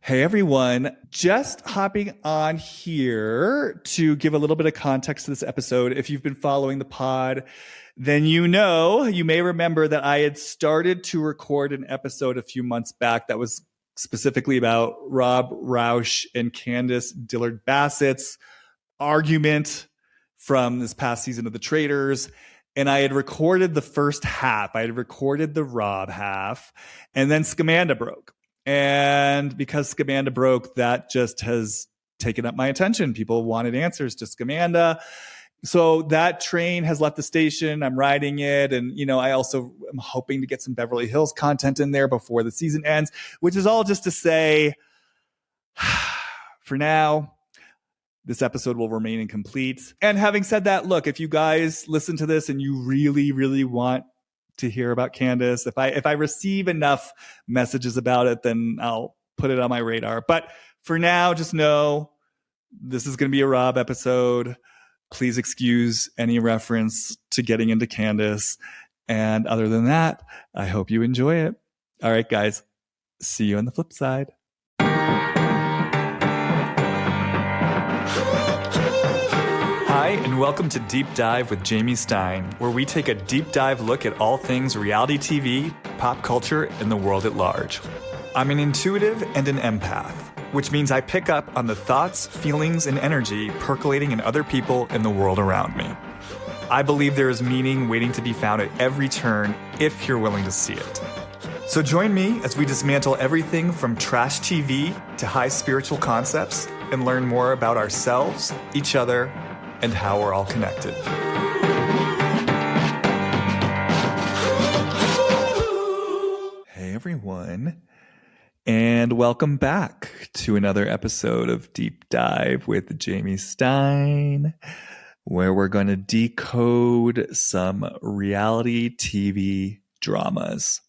Hey everyone, just hopping on here to give a little bit of context to this episode. If you've been following the pod, then you may remember that I had started to record an episode a few months back that was specifically about Rob Rausch and Candiace Dillard Bassett's argument from this past season of the Traitors. And I had recorded the first half. I had recorded the Rob half, and then Scamanda broke. And because Scamanda broke, that just has taken up my attention. People wanted answers to Scamanda. So that train has left the station. I'm riding it. And, I also am hoping to get some Beverly Hills content in there before the season ends, which is all just to say, for now, this episode will remain incomplete. And having said that, look, if you guys listen to this and you really, really want to hear about Candiace, if I receive enough messages about it, then I'll put it on my radar. But for now, just know this is going to be a Rob episode. Please excuse any reference to getting into Candiace. And other than that, I hope you enjoy it. All right, guys. See you on the flip side. Hi, and welcome to Deep Dive with Jamie Stein, where we take a deep dive look at all things reality TV, pop culture, and the world at large. I'm an intuitive and an empath, which means I pick up on the thoughts, feelings, and energy percolating in other people and the world around me. I believe there is meaning waiting to be found at every turn if you're willing to see it. So join me as we dismantle everything from trash TV to high spiritual concepts and learn more about ourselves, each other, and how we're all connected. Hey everyone, and welcome back to another episode of Deep Dive with Jamie Stein, where we're going to decode some reality TV dramas.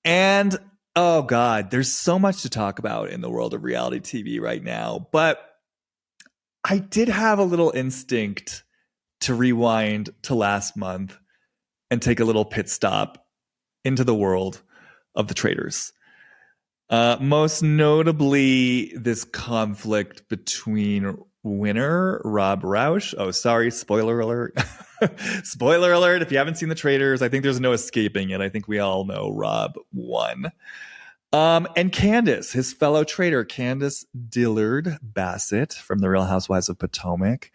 And oh God, there's so much to talk about in the world of reality TV right now, but I did have a little instinct to rewind to last month and take a little pit stop into the world of the Traitors. Most notably, this conflict between winner Rob Rausch. Oh, sorry, spoiler alert. Spoiler alert. If you haven't seen the Traitors, I think there's no escaping it. I think we all know Rob won. And Candiace, his fellow traitor, Candiace Dillard Bassett from The Real Housewives of Potomac.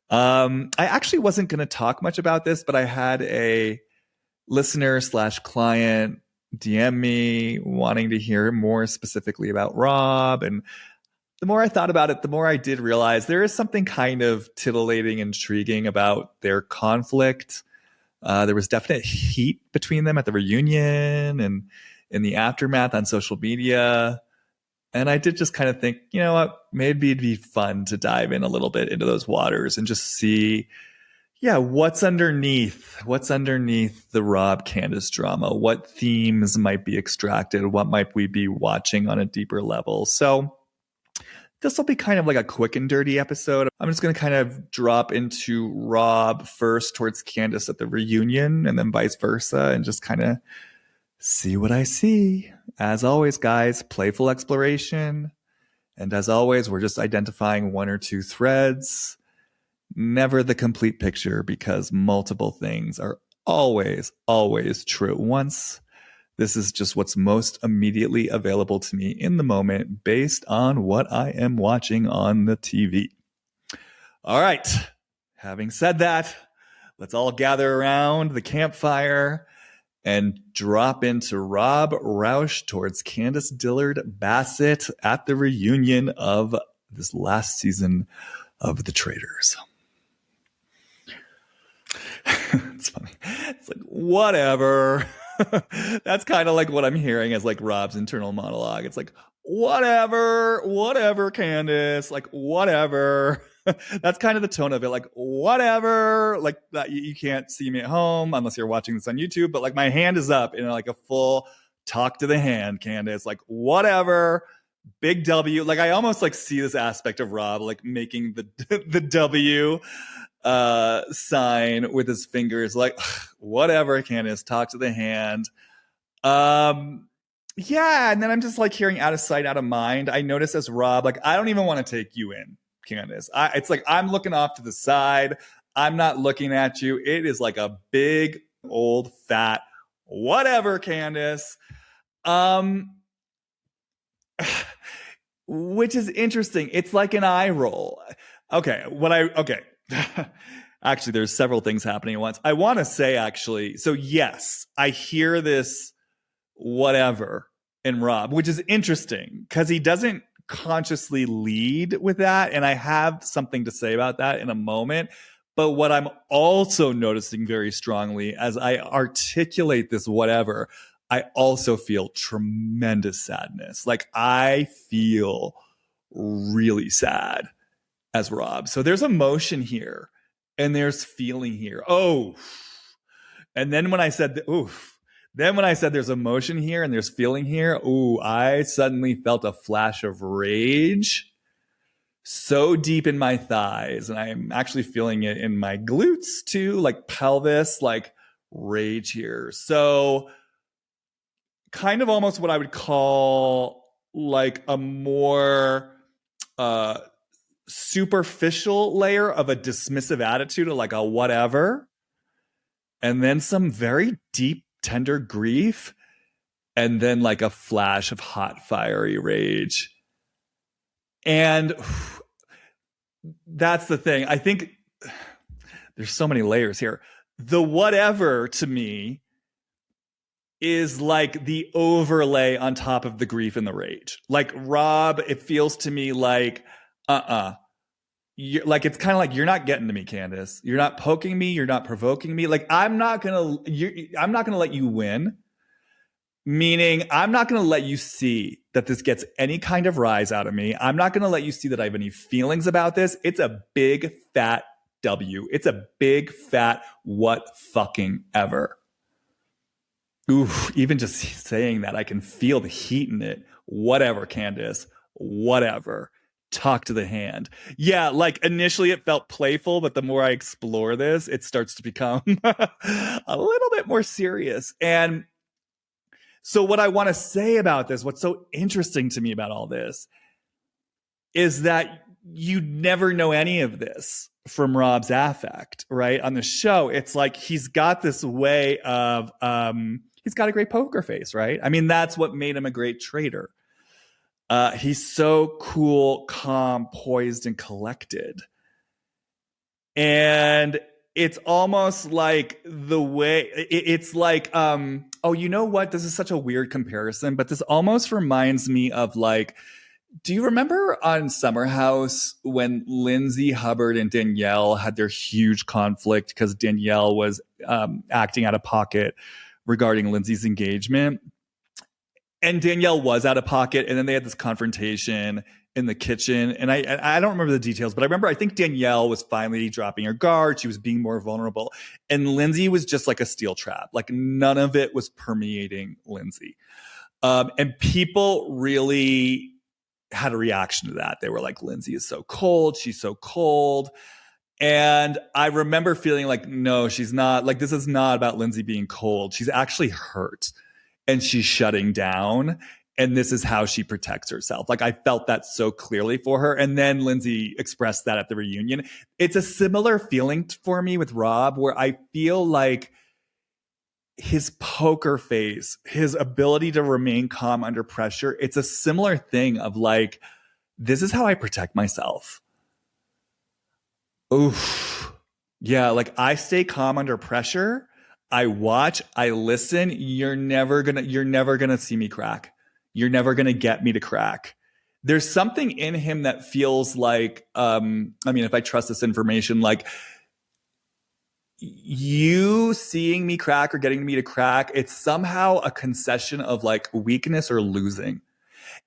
I actually wasn't going to talk much about this, but I had a listener/client DM me wanting to hear more specifically about Rob. And the more I thought about it, the more I did realize there is something kind of titillating, intriguing about their conflict. There was definite heat between them at the reunion and in the aftermath on social media. And I did just kind of think, you know what, maybe it'd be fun to dive in a little bit into those waters and just see, what's underneath the Rob Candiace drama? What themes might be extracted? What might we be watching on a deeper level? So this will be kind of like a quick and dirty episode. I'm just going to kind of drop into Rob first towards Candiace at the reunion and then vice versa and just kind of see what I see. As always, guys, playful exploration. And as always, we're just identifying one or two threads. Never the complete picture because multiple things are always, always true at once. This is just what's most immediately available to me in the moment based on what I am watching on the TV. All right. Having said that, let's all gather around the campfire and drop into Rob Rausch towards Candiace Dillard Bassett at the reunion of this last season of The Traitors. It's funny. It's like, whatever. That's kind of like what I'm hearing as like Rob's internal monologue. It's like, whatever, Candiace, like, whatever. That's kind of the tone of it. Like, whatever, like that. You can't see me at home unless you're watching this on YouTube, but like my hand is up in like a full talk to the hand, Candiace, like whatever, big W. Like I almost like see this aspect of Rob, like making the W sign with his fingers, like whatever, Candiace, talk to the hand. Yeah, and then I'm just like hearing out of sight, out of mind. I notice as Rob, like, I don't even want to take you in, Candice. It's like I'm looking off to the side. I'm not looking at you. It is like a big, old, fat, whatever, Candice. Um, which is interesting. It's like an eye roll. Okay. Actually, there's several things happening at once. I want to say, actually, so yes, I hear this whatever in Rob, which is interesting because he doesn't consciously lead with that. And I have something to say about that in a moment. But what I'm also noticing very strongly as I articulate this whatever, I also feel tremendous sadness. Like I feel really sad as Rob. So there's emotion here and there's feeling here. Oh, and then when I said, oof, then when I said there's emotion here and there's feeling here, ooh, I suddenly felt a flash of rage so deep in my thighs. And I'm actually feeling it in my glutes too, like pelvis, like rage here. So kind of almost what I would call like a more superficial layer of a dismissive attitude, of like a whatever, and then some very deep, tender grief, and then like a flash of hot, fiery rage. And that's the thing. I think there's so many layers here. The whatever to me is like the overlay on top of the grief and the rage. Like Rob, it feels to me like, like it's kind of like you're not getting to me, Candice. You're not poking me. You're not provoking me. Like I'm not gonna let you win. Meaning, I'm not gonna let you see that this gets any kind of rise out of me. I'm not gonna let you see that I have any feelings about this. It's a big fat W. It's a big fat what fucking ever. Ooh, even just saying that, I can feel the heat in it. Whatever, Candice. Whatever. Talk to the hand. Yeah, like initially it felt playful, but the more I explore this, it starts to become a little bit more serious. And so what I want to say about this, what's so interesting to me about all this, is that you never know any of this from Rob's affect, right? On the show, it's like he's got this way of, he's got a great poker face, right? I mean, that's what made him a great traitor. He's so cool, calm, poised, and collected. And it's almost like the way, it's like, oh, you know what? This is such a weird comparison, but this almost reminds me of like, do you remember on Summer House when Lindsay Hubbard and Danielle had their huge conflict because Danielle was acting out of pocket regarding Lindsay's engagement? And Danielle was out of pocket, and then they had this confrontation in the kitchen. And I don't remember the details, but I think Danielle was finally dropping her guard. She was being more vulnerable. And Lindsay was just like a steel trap. Like none of it was permeating Lindsay. And people really had a reaction to that. They were like, Lindsay is so cold. She's so cold. And I remember feeling like, no, she's not. Like, this is not about Lindsay being cold. She's actually hurt and she's shutting down. And this is how she protects herself. Like, I felt that so clearly for her. And then Lindsay expressed that at the reunion. It's a similar feeling for me with Rob, where I feel like his poker face, his ability to remain calm under pressure, it's a similar thing of like, this is how I protect myself. Oof. Yeah, like I stay calm under pressure. I watch, I listen. You're never gonna see me crack. You're never gonna get me to crack. There's something in him that feels like, I mean, if I trust this information, like you seeing me crack or getting me to crack, it's somehow a concession of like weakness or losing.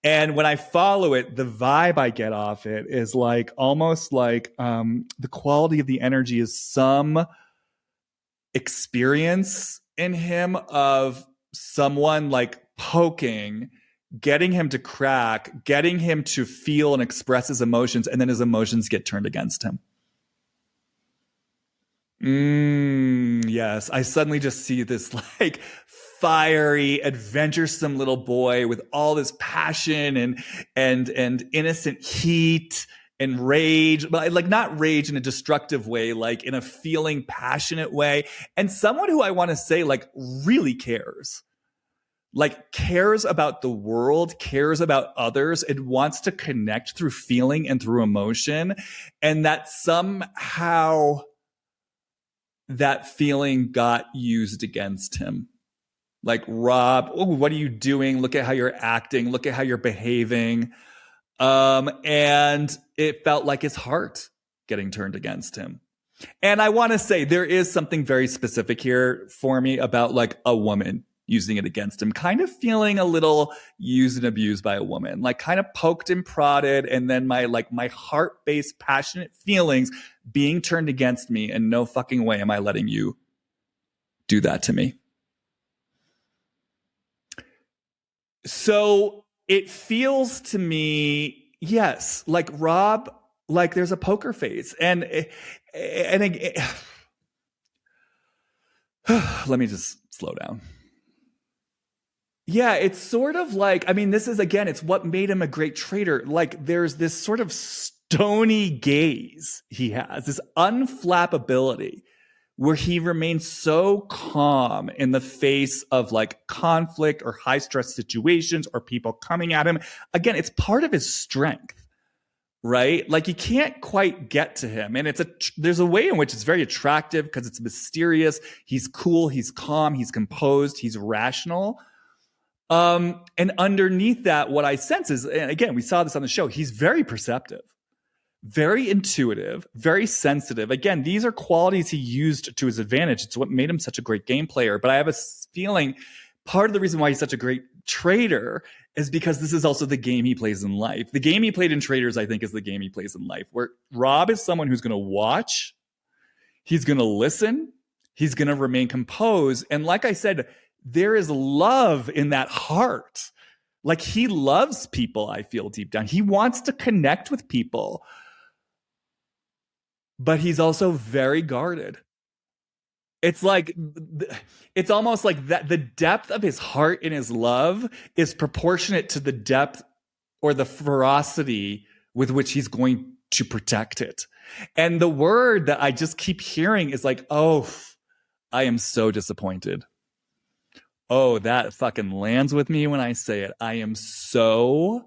And when I follow it, the vibe I get off it is like almost like the quality of the energy is some experience in him of someone like poking, getting him to crack, getting him to feel and express his emotions, and then his emotions get turned against him. Yes, I suddenly just see this like fiery, adventuresome little boy with all this passion and innocent heat and rage, but like not rage in a destructive way, like in a feeling passionate way. And someone who I want to say like really cares. Like cares about the world, cares about others, and wants to connect through feeling and through emotion. And that somehow that feeling got used against him. Like, Rob, oh, what are you doing? Look at how you're acting. Look at how you're behaving. And it felt like his heart getting turned against him. And I want to say there is something very specific here for me about like a woman using it against him, kind of feeling a little used and abused by a woman, like kind of poked and prodded. And then my heart-based passionate feelings being turned against me, and no fucking way am I letting you do that to me. So it feels to me, yes, like Rob, like there's a poker face. And let me just slow down. Yeah, it's sort of like, I mean, this is, again, it's what made him a great traitor. Like there's this sort of stony gaze he has, this unflappability where he remains so calm in the face of like conflict or high stress situations or people coming at him. Again, it's part of his strength, right? Like you can't quite get to him. And there's a way in which it's very attractive because it's mysterious. He's cool. He's calm. He's composed. He's rational. And underneath that, what I sense is, and again, we saw this on the show, he's very perceptive, very intuitive, very sensitive. Again, these are qualities he used to his advantage. It's what made him such a great game player. But I have a feeling part of the reason why he's such a great traitor is because this is also the game he plays in life. The game he played in Traitors, I think, is the game he plays in life, where Rob is someone who's going to watch, he's going to listen, he's going to remain composed. And like I said, there is love in that heart. Like he loves people, I feel deep down. He wants to connect with people. But he's also very guarded. It's like, it's almost like that the depth of his heart and his love is proportionate to the depth or the ferocity with which he's going to protect it. And the word that I just keep hearing is like, oh, I am so disappointed. Oh, that fucking lands with me when I say it. I am so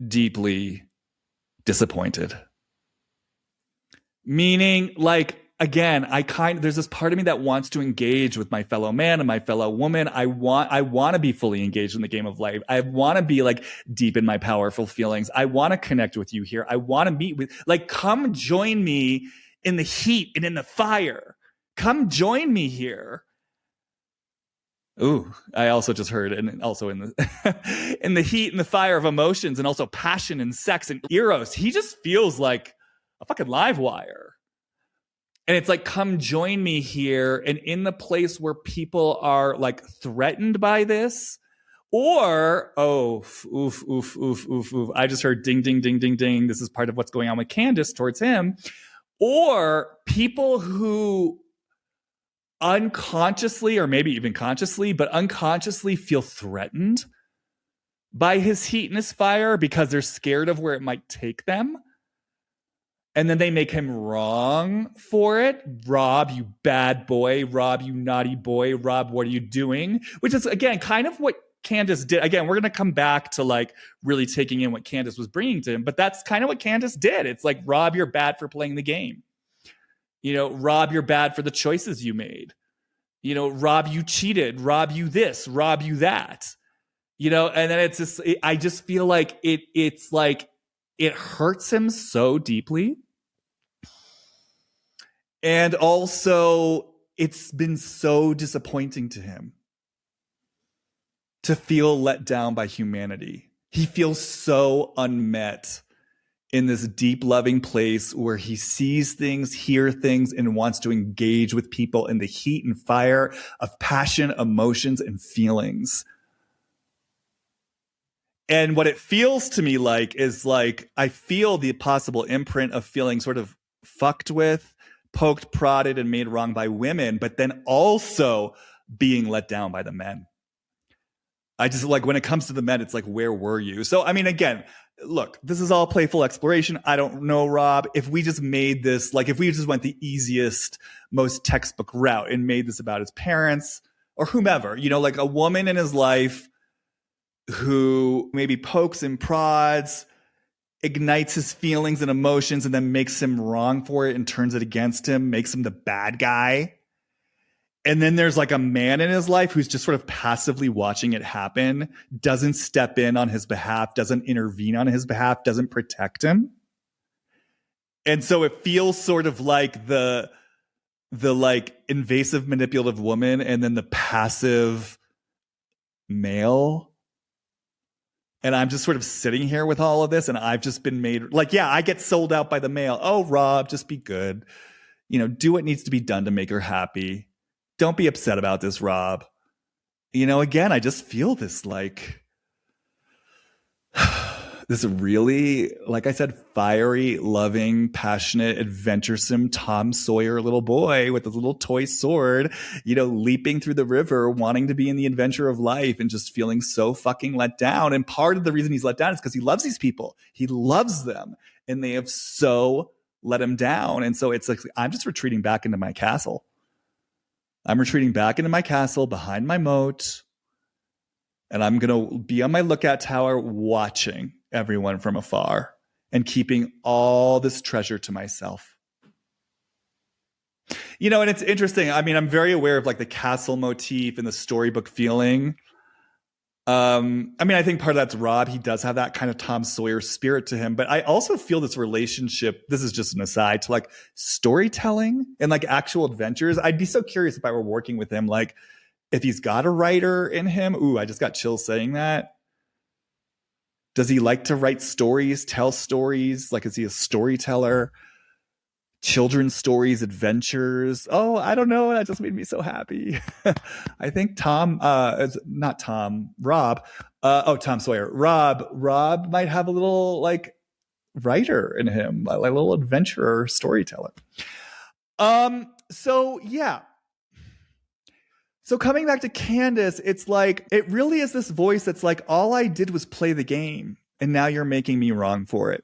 deeply disappointed. Meaning, like, again, there's this part of me that wants to engage with my fellow man and my fellow woman. I want to be fully engaged in the game of life. I want to be like deep in my powerful feelings. I want to connect with you here. I want to meet with, like, come join me in the heat and in the fire. Come join me here. Ooh, I also just heard, and also in the in the heat and the fire of emotions, and also passion and sex and eros, he just feels like a fucking live wire. And it's like, come join me here, and in the place where people are like threatened by this, or oof. I just heard ding, ding, ding, ding, ding. This is part of what's going on with Candiace towards him, or people who unconsciously, or maybe even consciously, but unconsciously feel threatened by his heat and his fire because they're scared of where it might take them. And then they make him wrong for it. Rob, you bad boy. Rob, you naughty boy. Rob, what are you doing? Which is, again, kind of what Candiace did. Again, we're going to come back to like really taking in what Candiace was bringing to him, but that's kind of what Candiace did. It's like, Rob, you're bad for playing the game. You know, Rob, you're bad for the choices you made. You know, Rob, you cheated. Rob, you this. Rob, you that. You know, and then it's just, I just feel like it's like, it hurts him so deeply. And also, it's been so disappointing to him to feel let down by humanity. He feels so unmet in this deep, loving place where he sees things, hears things, and wants to engage with people in the heat and fire of passion, emotions, and feelings. And what it feels to me like is like, I feel the possible imprint of feeling sort of fucked with, poked, prodded, and made wrong by women, but then also being let down by the men. I just like when it comes to the men, it's like, where were you? So, I mean, again, look, this is all playful exploration. I don't know, Rob, if we just made this, like if we just went the easiest, most textbook route and made this about his parents or whomever, you know, like a woman in his life who maybe pokes and prods, ignites his feelings and emotions, and then makes him wrong for it and turns it against him, makes him the bad guy. And then there's like a man in his life who's just sort of passively watching it happen, doesn't step in on his behalf, doesn't intervene on his behalf, doesn't protect him. And so it feels sort of like the like invasive, manipulative woman and then the passive male. And I'm just sort of sitting here with all of this, and I've just been made like, yeah, I get sold out by the male. Oh, Rob, just be good. You know, do what needs to be done to make her happy. Don't be upset about this, Rob. You know, again, I just feel this like this really, like I said, fiery, loving, passionate, adventuresome Tom Sawyer little boy with his little toy sword, you know, leaping through the river, wanting to be in the adventure of life and just feeling so fucking let down. And part of the reason he's let down is because he loves these people. He loves them, and they have so let him down. And so it's like, I'm just retreating back into my castle. I'm retreating back into my castle behind my moat, and I'm going to be on my lookout tower watching everyone from afar and keeping all this treasure to myself. You know, and it's interesting. I mean, I'm very aware of like the castle motif and the storybook feeling. I mean, I think part of that's Rob. He does have that kind of Tom Sawyer spirit to him, but I also feel this relationship, this is just an aside, to like storytelling and like actual adventures. I'd be so curious if I were working with him, like if he's got a writer in him. Ooh, I just got chills saying that. Does he like to write stories, tell stories? Like, is he a storyteller? Children's stories, adventures. Oh, I don't know. That just made me so happy. I think Rob. Tom Sawyer. Rob might have a little like writer in him, like a little adventurer, storyteller. So yeah. So coming back to Candiace, it's like, it really is this voice that's like, all I did was play the game, and now you're making me wrong for it.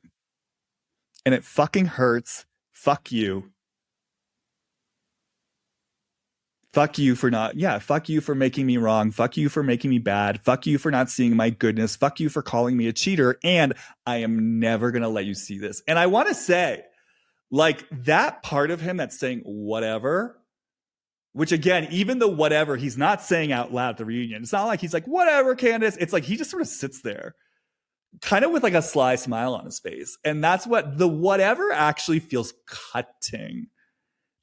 And it fucking hurts. Fuck you. Fuck you for fuck you for making me wrong. Fuck you for making me bad. Fuck you for not seeing my goodness. Fuck you for calling me a cheater. And I am never going to let you see this. And I want to say, like, that part of him that's saying whatever, which again, even the whatever, he's not saying out loud at the reunion. It's not like he's like, whatever, Candiace. It's like he just sort of sits there, kind of with like a sly smile on his face. And that's what the whatever actually feels cutting.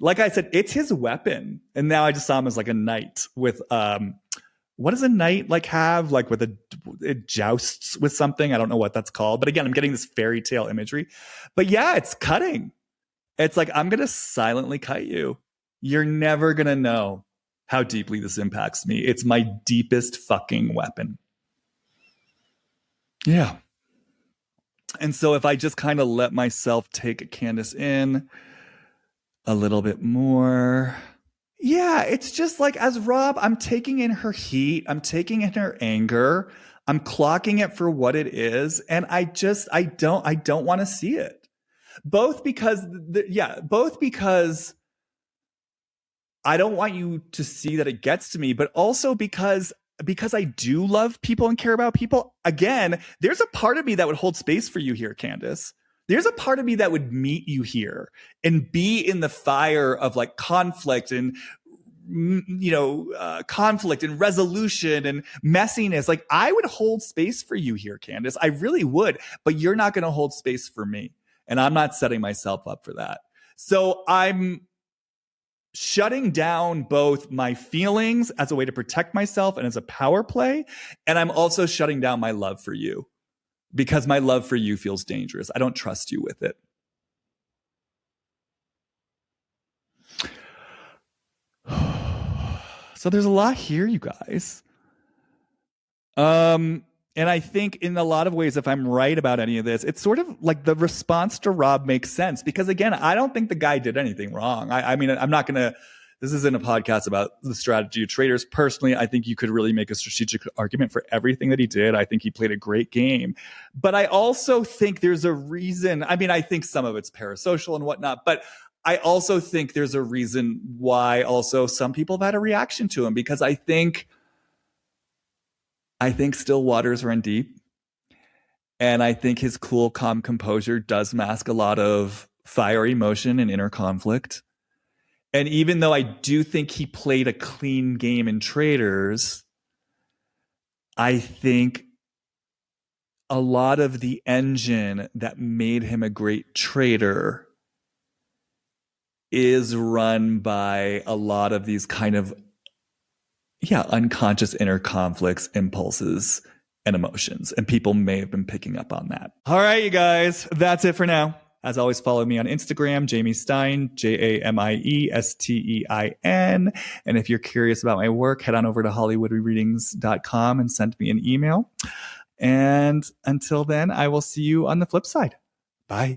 Like I said, it's his weapon. And now I just saw him as like a knight with, what does a knight like have? Like with it jousts with something. I don't know what that's called. But again, I'm getting this fairy tale imagery. But yeah, it's cutting. It's like, I'm going to silently cut you. You're never going to know how deeply this impacts me. It's my deepest fucking weapon. Yeah. And so if I just kind of let myself take Candiace in a little bit more, yeah, it's just like, as Rob, I'm taking in her heat. I'm taking in her anger. I'm clocking it for what it is. And I don't want to see it. Both because I don't want you to see that it gets to me, but also because I do love people and care about people. Again, there's a part of me that would hold space for you here, Candiace. There's a part of me that would meet you here and be in the fire of like conflict and, conflict and resolution and messiness. Like, I would hold space for you here, Candiace. I really would, but you're not going to hold space for me. And I'm not setting myself up for that. So I'm shutting down both my feelings as a way to protect myself and as a power play. And I'm also shutting down my love for you because my love for you feels dangerous. I don't trust you with it. So there's a lot here, you guys. And I think in a lot of ways, if I'm right about any of this, it's sort of like the response to Rob makes sense because, again, I don't think the guy did anything wrong. I mean, I'm not going to this isn't a podcast about the strategy of Traitors. Personally, I think you could really make a strategic argument for everything that he did. I think he played a great game. But I also think there's a reason. I mean, I think some of it's parasocial and whatnot, but I also think there's a reason why also some people have had a reaction to him, because I think still waters run deep. And I think his cool, calm composure does mask a lot of fire, emotion, and inner conflict. And even though I do think he played a clean game in Traitors, I think a lot of the engine that made him a great traitor is run by a lot of these kind of, unconscious inner conflicts, impulses, and emotions. And people may have been picking up on that. All right, you guys, that's it for now. As always, follow me on Instagram, Jamie Stein, JamiesTein. And if you're curious about my work, head on over to HollywoodReadings.com and send me an email. And until then, I will see you on the flip side. Bye.